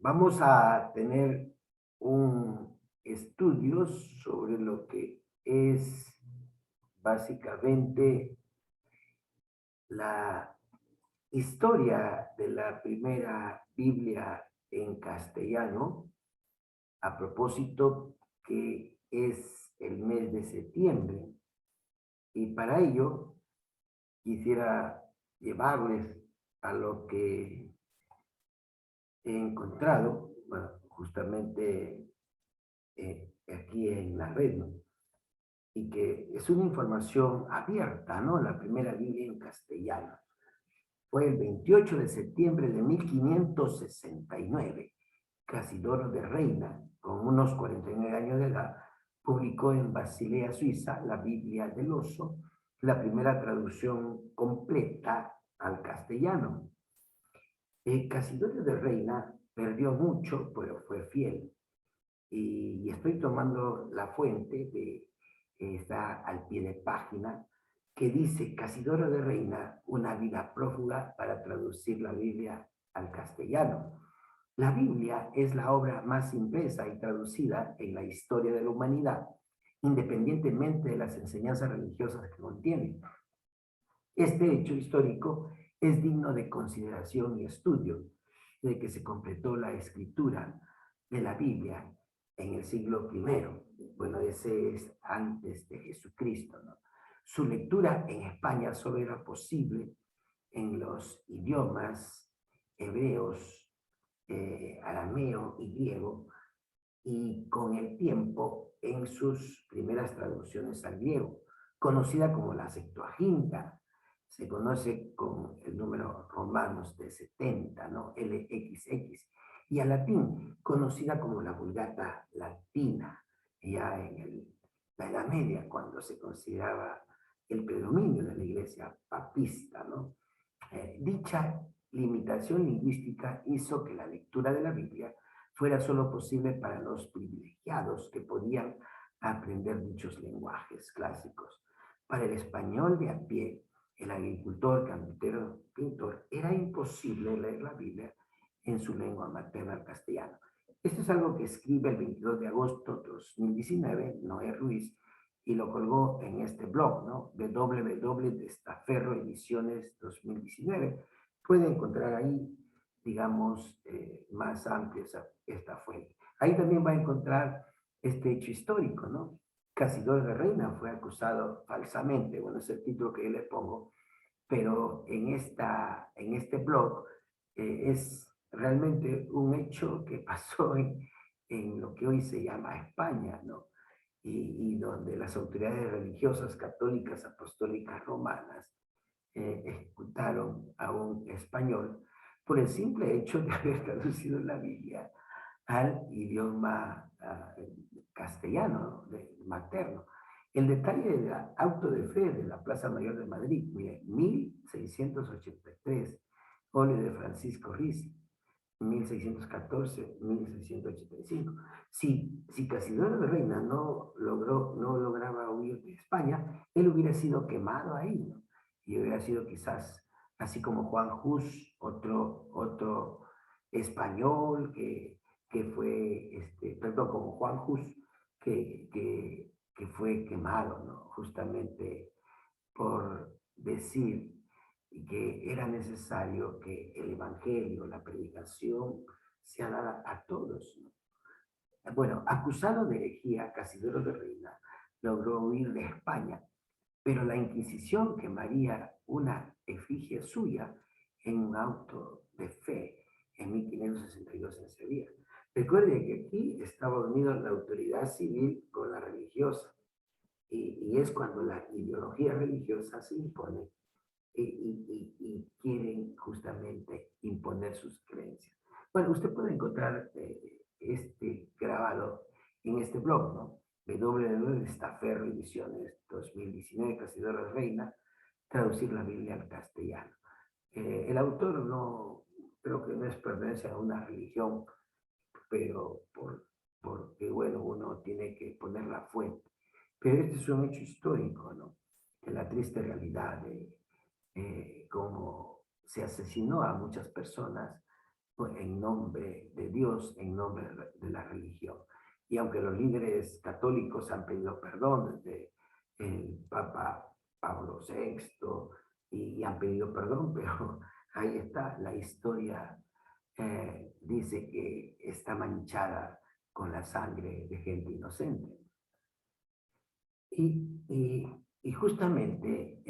Vamos a tener un estudio sobre lo que es básicamente la historia de la primera Biblia en castellano, a propósito que es el mes de septiembre. Y para ello quisiera llevarles a lo que he encontrado, bueno, justamente aquí en la red, ¿no? Y que es una información abierta, ¿no? La primera Biblia en castellano. Fue el 28 de septiembre de 1569. Casidoro de Reina, con unos 49 años de edad, publicó en Basilea, Suiza, la Biblia del Oso, la primera traducción completa al castellano. Casidoro de Reina perdió mucho, pero fue fiel. Y estoy tomando la fuente que está al pie de página, que dice Casidoro de Reina, una vida prófuga para traducir la Biblia al castellano. La Biblia es la obra más impresa y traducida en la historia de la humanidad, independientemente de las enseñanzas religiosas que contiene. Este hecho histórico es digno de consideración y estudio, de que se completó la escritura de la Biblia en el siglo I. Bueno, ese es antes de Jesucristo, ¿no? Su lectura en España solo era posible en los idiomas hebreos, arameo y griego, y con el tiempo en sus primeras traducciones al griego, conocida como la Septuaginta. Se conoce con el número romanos de 70, ¿no? LXX, y al latín, conocida como la Vulgata Latina, ya en la Edad Media, cuando se consideraba el predominio de la iglesia papista, ¿no? Dicha limitación lingüística hizo que la lectura de la Biblia fuera solo posible para los privilegiados que podían aprender dichos lenguajes clásicos. Para el español de a pie, el agricultor, carpintero, pintor, era imposible leer la Biblia en su lengua materna, el castellano. Esto es algo que escribe el 22 de agosto de 2019 Noé Ruiz y lo colgó en este blog, ¿no? www.destaferroediciones 2019. Puede encontrar ahí, digamos, más amplio esta fuente. Ahí también va a encontrar este hecho histórico, ¿no? Casidoro de Reina fue acusado falsamente, bueno, es el título que yo le pongo, pero en este blog es realmente un hecho que pasó en lo que hoy se llama España, ¿no? Y donde las autoridades religiosas católicas apostólicas romanas ejecutaron a un español por el simple hecho de haber traducido la Biblia al idioma castellano, materno. El detalle del auto de fe de la Plaza Mayor de Madrid, mire, 1683, óleo de Francisco Risi, 1614-1685. Si Casidoro de Reina no lograba huir de España, él hubiera sido quemado ahí, ¿no? Y hubiera sido quizás, así como Juan Hus, otro español que fue, perdón, como Juan Hus, que fue quemado, ¿no? Justamente por decir que era necesario que el Evangelio, la predicación, sea dada a todos, ¿no? Bueno, acusado de herejía, Casidoro de Reina logró huir de España, pero la Inquisición quemaría una efigie suya en un auto de fe en 1562 en Sevilla. Recuerde que aquí estaba unido la autoridad civil con la religiosa, y es cuando la ideología religiosa se impone y quieren justamente imponer sus creencias. Bueno, usted puede encontrar este grabado en este blog, ¿no? www.destaferro ediciones 2019, Casidoro Reina, traducir la Biblia al castellano. El autor no, creo que no es pertenencia a una religión, pero porque, bueno, uno tiene que poner la fuente. Pero este es un hecho histórico, ¿no? De la triste realidad de cómo se asesinó a muchas personas en nombre de Dios, en nombre de la religión. Y aunque los líderes católicos han pedido perdón desde el Papa Pablo VI y han pedido perdón, pero ahí está, la historia dice que está manchada con la sangre de gente inocente. Y justamente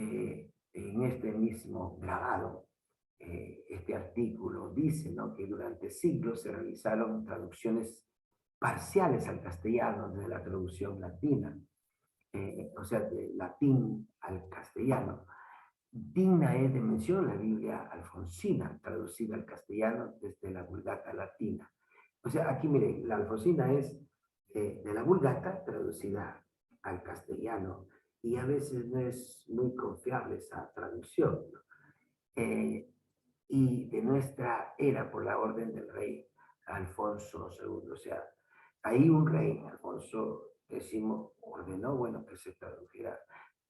en este mismo grabado, este artículo dice, ¿no?, que durante siglos se realizaron traducciones parciales al castellano desde la traducción latina, o sea, de latín al castellano. Digna es de mención la Biblia alfonsina, traducida al castellano desde la Vulgata latina. O sea, aquí mire, la alfonsina es de la Vulgata traducida al castellano y a veces no es muy confiable esa traducción, ¿no? Y de nuestra era por la orden del rey Alfonso II. O sea, ahí un rey, Alfonso X, ordenó, bueno, que se tradujera,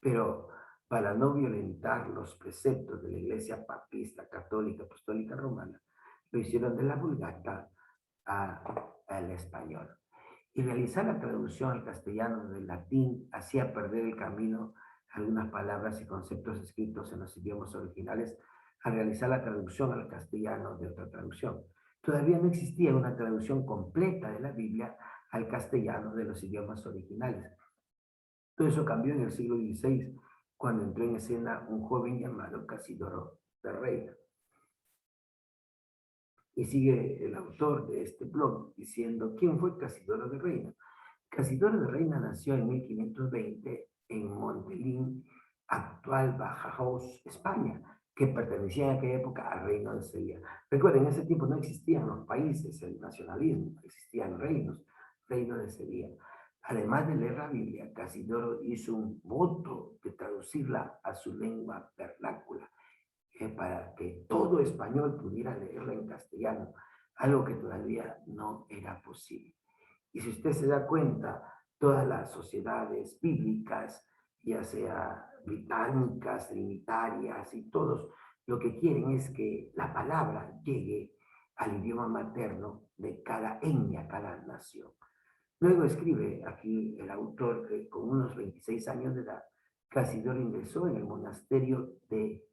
pero para no violentar los preceptos de la Iglesia papista, católica, apostólica romana, lo hicieron de la Vulgata al español. Y realizar la traducción al castellano del latín hacía perder el camino algunas palabras y conceptos escritos en los idiomas originales al realizar la traducción al castellano de otra traducción. Todavía no existía una traducción completa de la Biblia al castellano de los idiomas originales. Todo eso cambió en el siglo XVI, cuando entró en escena un joven llamado Casidoro de Reina. Y sigue el autor de este blog diciendo, ¿quién fue Casidoro de Reina? Casidoro de Reina nació en 1520 en Montelín, actual Badajoz, España, que pertenecía en aquella época al reino de Sevilla. Recuerden, en ese tiempo no existían los países, el nacionalismo, existían reinos, reino de Sevilla. Además de leer la Biblia, Casidoro hizo un voto de traducirla a su lengua vernácula, para que todo español pudiera leerla en castellano, algo que todavía no era posible. Y si usted se da cuenta, todas las sociedades bíblicas, ya sea británicas, trinitarias y todos, lo que quieren es que la palabra llegue al idioma materno de cada etnia, cada nación. Luego escribe aquí el autor que con unos 26 años de edad, Casidoro ingresó en el monasterio de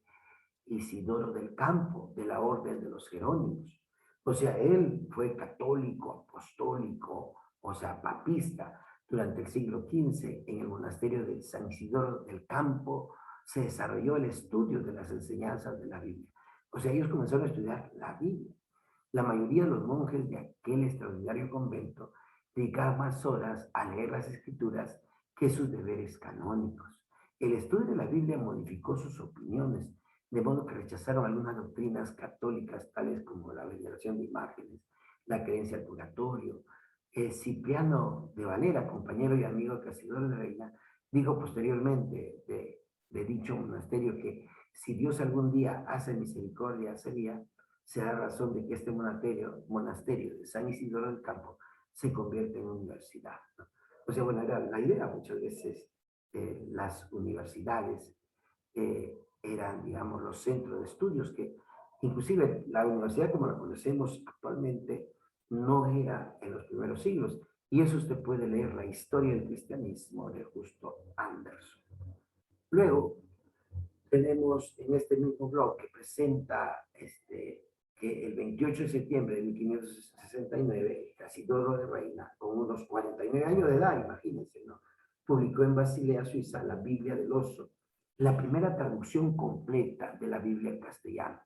Isidoro del Campo, de la Orden de los Jerónimos. O sea, él fue católico, apostólico, o sea, papista. Durante el siglo XV, en el monasterio de San Isidoro del Campo, se desarrolló el estudio de las enseñanzas de la Biblia. O sea, ellos comenzaron a estudiar la Biblia. La mayoría de los monjes de aquel extraordinario convento dedicaban más horas a leer las escrituras que sus deberes canónicos. El estudio de la Biblia modificó sus opiniones, de modo que rechazaron algunas doctrinas católicas tales como la veneración de imágenes, la creencia al purgatorio. Cipriano de Valera, compañero y amigo de Casidoro de Reina, dijo posteriormente de dicho monasterio que si Dios algún día hace misericordia sería, será razón de que este monasterio de San Isidoro del Campo se convierta en universidad, ¿no? O sea, bueno, era la idea muchas veces, las universidades eran, digamos, los centros de estudios que, inclusive la universidad como la conocemos actualmente, no era en los primeros siglos. Y eso usted puede leer la historia del cristianismo de Justo Anderson. Luego, tenemos en este mismo blog que presenta que el 28 de septiembre de 1569, Casidoro de Reina, con unos 49 años de edad, imagínense, ¿no?, publicó en Basilea, Suiza, la Biblia del Oso, la primera traducción completa de la Biblia en castellano.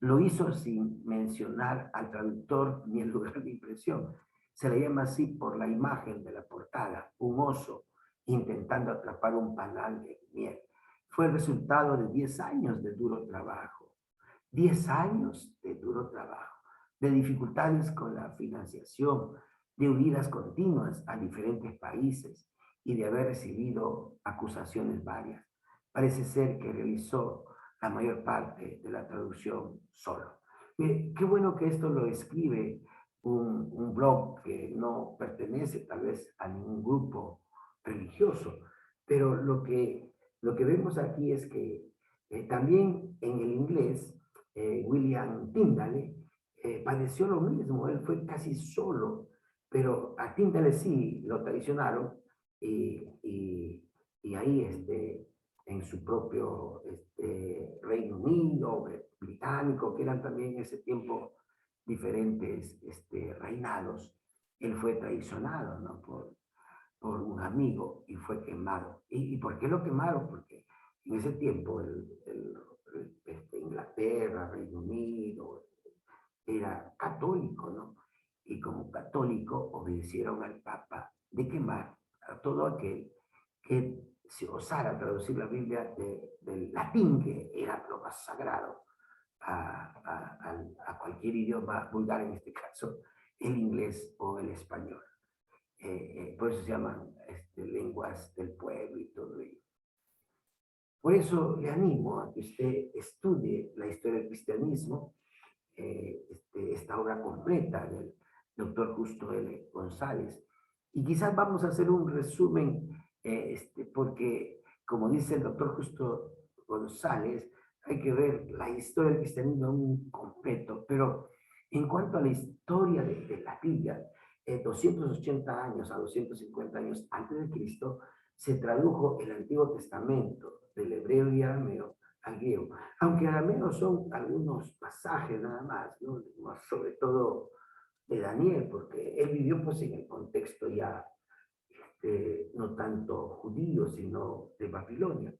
Lo hizo sin mencionar al traductor ni el lugar de impresión. Se le llama así por la imagen de la portada, un oso intentando atrapar un panal de miel. Fue el resultado de 10 años de duro trabajo. 10 años de duro trabajo, de dificultades con la financiación, de huidas continuas a diferentes países y de haber recibido acusaciones varias. Parece ser que realizó la mayor parte de la traducción solo. Qué bueno que esto lo escribe un blog que no pertenece tal vez a ningún grupo religioso, pero lo que vemos aquí es que también en el inglés, William Tyndale padeció lo mismo, él fue casi solo, pero a Tyndale sí lo traicionaron y, y, y ahí en su propio Reino Unido, británico, que eran también en ese tiempo diferentes reinados, él fue traicionado, ¿no? Por un amigo y fue quemado. ¿Y por qué lo quemaron? Porque en ese tiempo Inglaterra, Reino Unido, era católico, ¿no? Y como católico obedecieron al Papa de quemar a todo aquel que se osara traducir la Biblia del latín, que era lo más sagrado, a cualquier idioma vulgar, en este caso el inglés o el español. Por eso se llaman lenguas del pueblo y todo ello. Por eso le animo a que usted estudie la historia del cristianismo, esta obra completa del doctor Justo L. González. Y quizás vamos a hacer un resumen, porque como dice el doctor Justo González, hay que ver la historia del cristianismo un completo, pero en cuanto a la historia de la Biblia, 280 años a 250 años antes de Cristo, se tradujo el Antiguo Testamento del hebreo y arameo al griego. Aunque arameo son algunos pasajes nada más, ¿no? Sobre todo de Daniel, porque él vivió pues en el contexto ya no tanto judío, sino de Babilonia.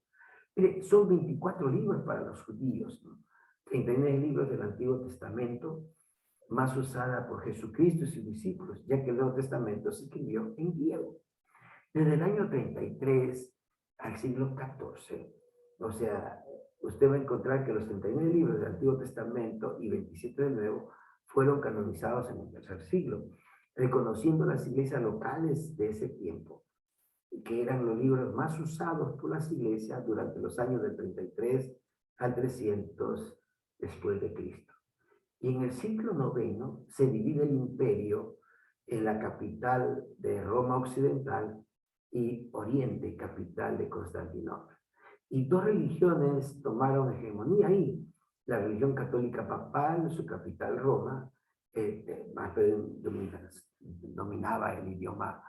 Mire, son 24 libros para los judíos, ¿no? 39 libros del Antiguo Testamento, más usada por Jesucristo y sus discípulos, ya que el Nuevo Testamento se escribió en griego. Desde el año 33 al siglo XIV, o sea, usted va a encontrar que los 39 libros del Antiguo Testamento y 27 del Nuevo fueron canonizados en el tercer siglo, reconociendo las iglesias locales de ese tiempo, que eran los libros más usados por las iglesias durante los años del 33 al 300 después de Cristo. Y en el siglo IX se divide el imperio en la capital de Roma Occidental y Oriente, capital de Constantinopla. Y dos religiones tomaron hegemonía ahí. La religión católica papal, su capital Roma, más bien dominaba el idioma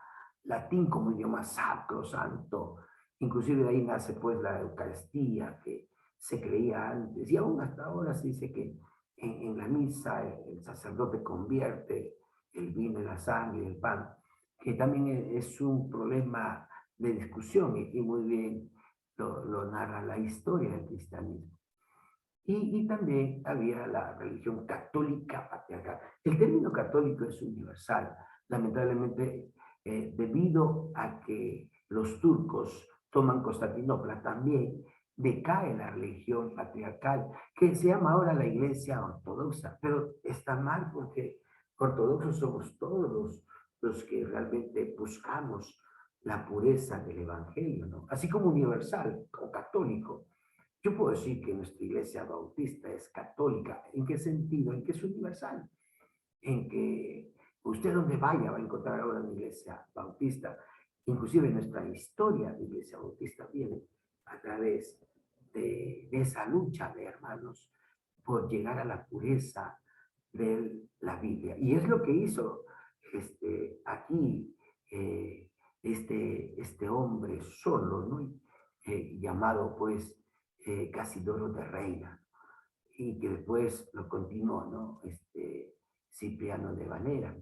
latín como idioma sacro, santo. Inclusive de ahí nace pues la Eucaristía, que se creía antes, y aún hasta ahora se dice que en la misa el sacerdote convierte el vino en la sangre, el pan, que también es un problema de discusión, y aquí muy bien lo narra la historia del cristianismo. Y también había la religión católica patriarcal. El término católico es universal, lamentablemente, debido a que los turcos toman Constantinopla, también decae la religión patriarcal, que se llama ahora la Iglesia Ortodoxa, pero está mal porque ortodoxos somos todos los que realmente buscamos la pureza del Evangelio, ¿no? Así como universal o católico. Yo puedo decir que nuestra iglesia bautista es católica. ¿En qué sentido? En que es universal. En que usted donde vaya va a encontrar ahora una iglesia bautista. Inclusive nuestra historia de iglesia bautista viene a través de esa lucha de hermanos por llegar a la pureza de la Biblia. Y es lo que hizo aquí este hombre solo, ¿no? Llamado pues Casidoro de Reina, y que después lo continuó, ¿no? Cipriano de Valera.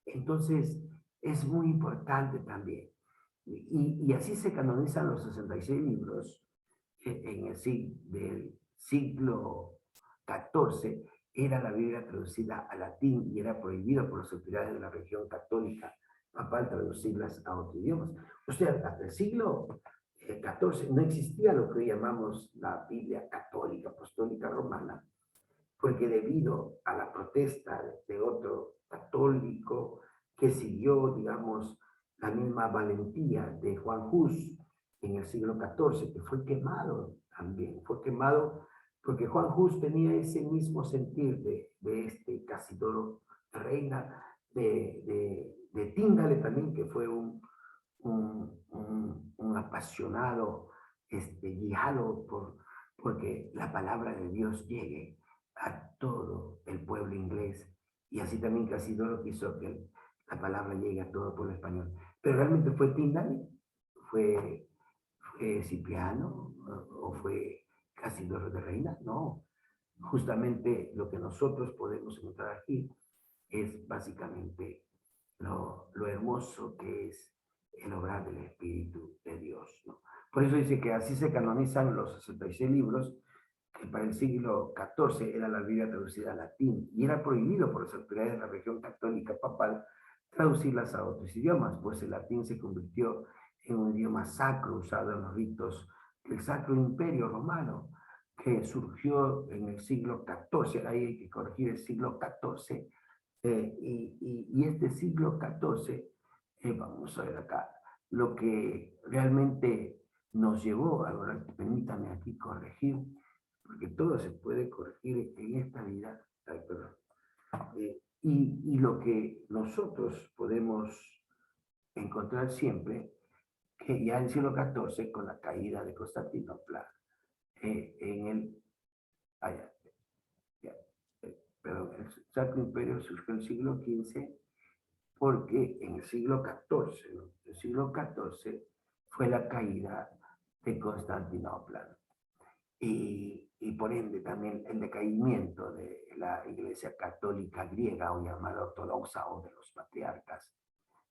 Entonces, es muy importante también. Y así se canonizan los 66 libros en el del siglo XIV. Era la Biblia traducida al latín y era prohibido por las autoridades de la región católica papal traducirlas a otros idiomas. O sea, hasta el siglo XIV no existía lo que hoy llamamos la Biblia católica, apostólica romana, porque debido a la protesta de otro católico que siguió, digamos, la misma valentía de Juan Hus en el siglo XIV, que fue quemado también, fue quemado porque Juan Hus tenía ese mismo sentir de Casidoro Reina, de Tíndale también, que fue un apasionado, guiado porque la palabra de Dios llegue a todo el pueblo inglés Y así también Casidoro quiso que la palabra llegue a todo por el español. Pero realmente fue Tindale, fue, fue Cipriano o fue Casidoro de Reina. No, justamente lo que nosotros podemos encontrar aquí es básicamente lo hermoso que es el obrar del Espíritu de Dios, ¿no? Por eso dice que así se canonizan los 66 libros, que para el siglo XIV era la Biblia traducida al latín y era prohibido por las autoridades de la región católica papal traducirlas a otros idiomas, pues el latín se convirtió en un idioma sacro usado en los ritos del Sacro Imperio Romano, que surgió en el siglo XIV, ahí hay que corregir el siglo XIV, y este siglo XIV, vamos a ver acá, lo que realmente nos llevó, ahora permítame aquí corregir, porque todo se puede corregir en esta vida, ay, perdón, y lo que nosotros podemos encontrar siempre, que ya en el siglo XIV, con la caída de Constantinopla, en el, allá, ya, perdón, el Sacro Imperio surgió en el siglo XV, porque en el siglo XIV, ¿no? El siglo XIV fue la caída de Constantinopla y por ende también el decaimiento de la Iglesia Católica griega o llamada ortodoxa o de los patriarcas.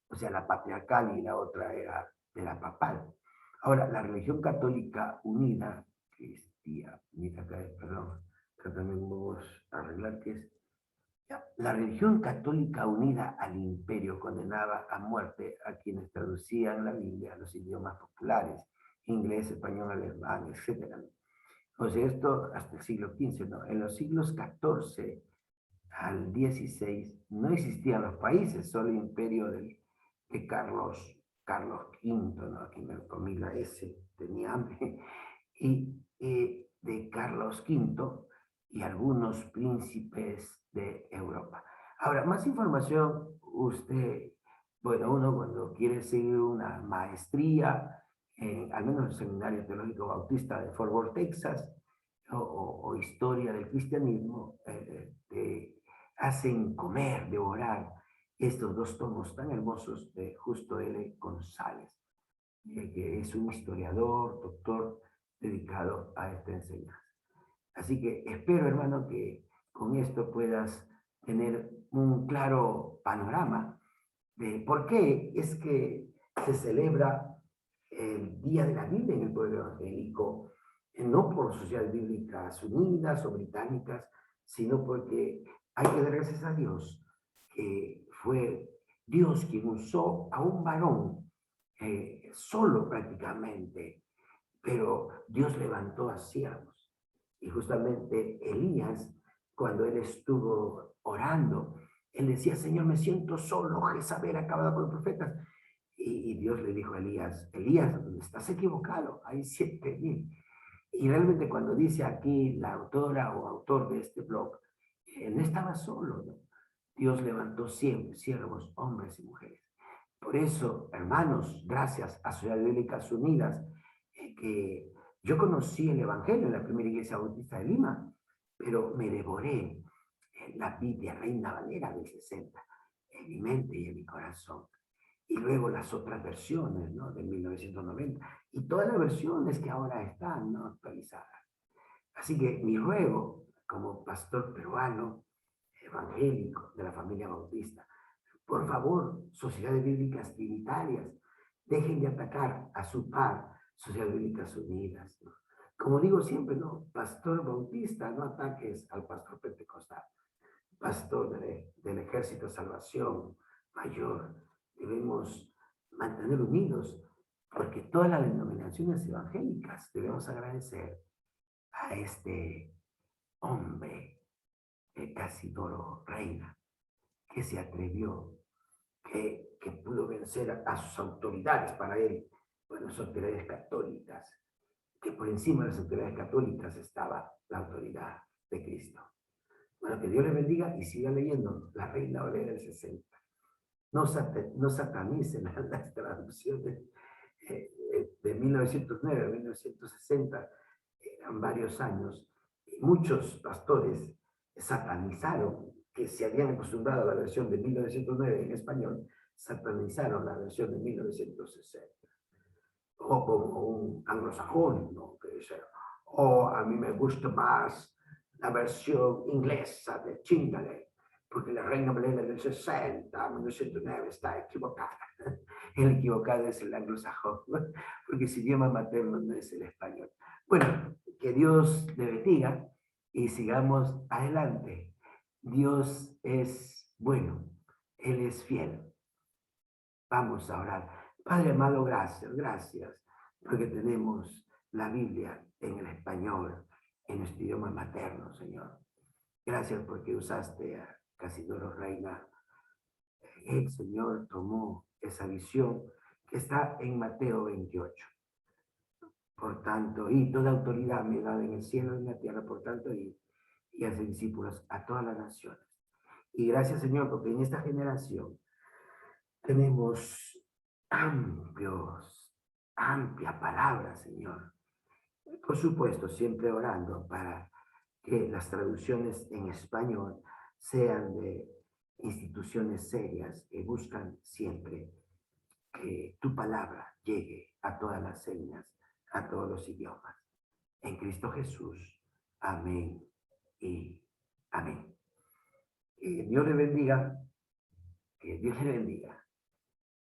O sea, la patriarcal y la otra era de la papal. Ahora, la religión católica unida, que es tía, perdón, pero también vamos a arreglar que es la religión católica unida al imperio condenaba a muerte a quienes traducían la Biblia a los idiomas populares, inglés, español, alemán, etc. O sea, esto hasta el siglo XV, ¿no? En los siglos XIV al XVI no existían los países, solo el imperio de Carlos V, ¿no? Aquí me comí la S, tenía hambre, y de Carlos V y algunos príncipes de Europa. Ahora, más información, usted, bueno, uno cuando quiere seguir una maestría, al menos el Seminario Teológico Bautista de Fort Worth, Texas, o historia del cristianismo, te hacen comer, devorar estos dos tomos tan hermosos de Justo L. González, que es un historiador, doctor, dedicado a esta enseñanza. Así que espero, hermano, que con esto puedas tener un claro panorama de por qué es que se celebra el Día de la Biblia en el pueblo evangélico, no por sociedades bíblicas unidas o británicas, sino porque hay que dar gracias a Dios, que fue Dios quien usó a un varón solo prácticamente, pero Dios levantó a siervos. Y justamente Elías, cuando él estuvo orando, él decía, Señor, me siento solo, Jezabel ha acabado con los profetas. Y Dios le dijo a Elías, Elías, estás equivocado, hay 7,000. Y realmente cuando dice aquí la autora o autor de este blog, no estaba solo, ¿no? Dios levantó siempre siervos, hombres y mujeres. Por eso, hermanos, gracias a Sociedades Bíblicas Unidas, que yo conocí el Evangelio en la primera iglesia bautista de Lima, pero me devoré la Biblia Reina Valera del 60 en mi mente y en mi corazón. Y luego las otras versiones, ¿no? De 1990 y todas las versiones que ahora están, ¿no? Actualizadas. Así que mi ruego, como pastor peruano, evangélico de la familia bautista, por favor, sociedades bíblicas trinitarias, dejen de atacar a su par, sociedades bíblicas unidas, ¿no? Como digo siempre, ¿no? Pastor bautista, no ataques al pastor pentecostal. Pastor del Ejército de Salvación Mayor, debemos mantener unidos, porque todas las denominaciones evangélicas debemos agradecer a este hombre, Casidoro Reina, que se atrevió, que pudo vencer a sus autoridades para él, bueno, sus autoridades católicas, que por encima de las autoridades católicas estaba la autoridad de Cristo. Bueno, que Dios les bendiga y siga leyendo la Reina Valera del 60. No satanicen las traducciones de 1909 a 1960, eran varios años, y muchos pastores satanizaron que se habían acostumbrado a la versión de 1909 en español, satanizaron la versión de 1960. O como un anglosajón, ¿no? Que dice, oh, a mí me gusta más la versión inglesa de Chingale, porque la Reina Valera del 60, 1909, está equivocada. El equivocado es el anglosajón, porque su idioma materno no es el español. Bueno, que Dios le bendiga y sigamos adelante. Dios es bueno, Él es fiel. Vamos a orar. Padre amado, gracias, gracias, porque tenemos la Biblia en el español, en nuestro idioma materno, Señor. Gracias porque usaste a Casidoro Reina. El Señor tomó esa visión que está en Mateo 28. Por tanto, y toda autoridad me da en el cielo y en la tierra, por tanto, y hace discípulos a todas las naciones. Y gracias, Señor, porque en esta generación tenemos amplia palabra, Señor. Por supuesto, siempre orando para que las traducciones en español sean de instituciones serias que buscan siempre que tu palabra llegue a todas las señas, a todos los idiomas. En Cristo Jesús. Amén y amén. Que Dios le bendiga. Que Dios le bendiga.